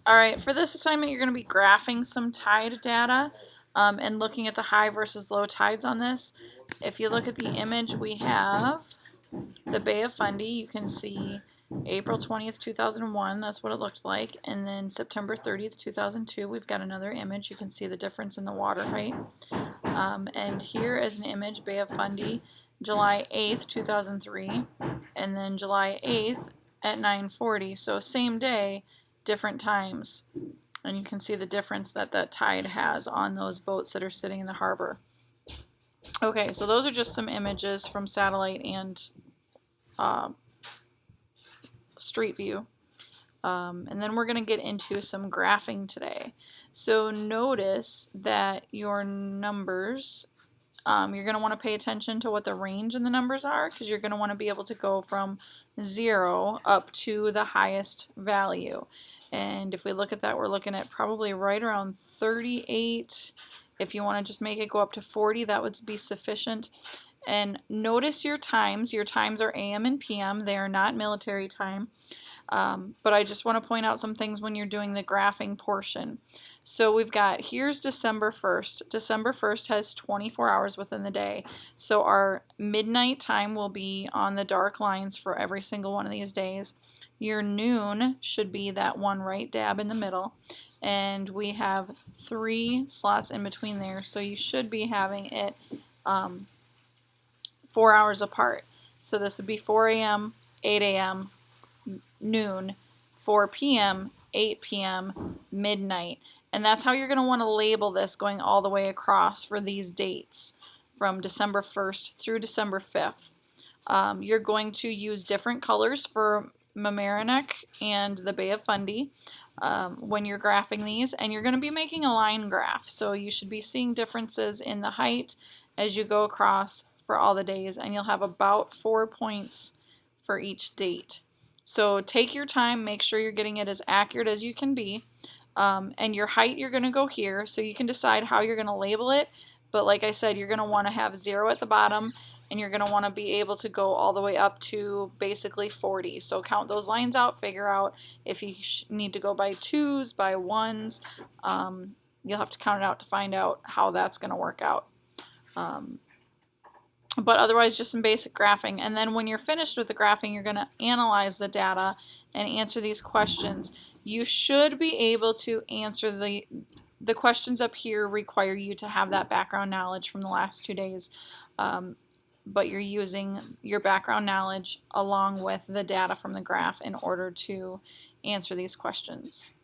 All right, for this assignment, you're going to be graphing some tide data and looking at the high versus low tides on this. If you look at the image, we have the Bay of Fundy. You can see April 20th, 2001, that's what it looked like. And then September 30th, 2002, we've got another image. You can see the difference in the water height. And here is an image, Bay of Fundy, July 8th, 2003, and then July 8th at 9:40. So same day, different times. And you can see the difference that that tide has on those boats that are sitting in the harbor. Okay, so those are just some images from satellite and street view. And then we're going to get into some graphing today. So notice that your numbers, you're going to want to pay attention to what the range in the numbers are, because you're going to want to be able to go from 0 up to the highest value. And if we look at that, we're looking at probably right around 38. If you want to just make it go up to 40, that would be sufficient. And notice your times. Your times are AM and PM. They are not military time. But I just want to point out some things when you're doing the graphing portion. So we've got, here's December 1st. December 1st has 24 hours within the day. So our midnight time will be on the dark lines for every single one of these days. Your noon should be that one right dab in the middle. And we have 3 slots in between there. So you should be having it 4 hours apart. So this would be 4 a.m., 8 a.m., noon, 4 p.m., 8 p.m., midnight. And that's how you're going to want to label this going all the way across for these dates from December 1st through December 5th. You're going to use different colors for Mamaroneck and the Bay of Fundy when you're graphing these, and you're going to be making a line graph. So you should be seeing differences in the height as you go across for all the days, and you'll have about 4 points for each date. So take your time, make sure you're getting it as accurate as you can be. And your height, you're going to go here, so you can decide how you're going to label it. But like I said, you're going to want to have 0 at the bottom, and you're going to want to be able to go all the way up to basically 40. So count those lines out, figure out if you need to go by 2s, by 1s. You'll have to count it out to find out how that's going to work out. But otherwise, just some basic graphing. And then when you're finished with the graphing, you're going to analyze the data and answer these questions. You should be able to answer the questions up here require you to have that background knowledge from the last 2 days. But you're using your background knowledge along with the data from the graph in order to answer these questions.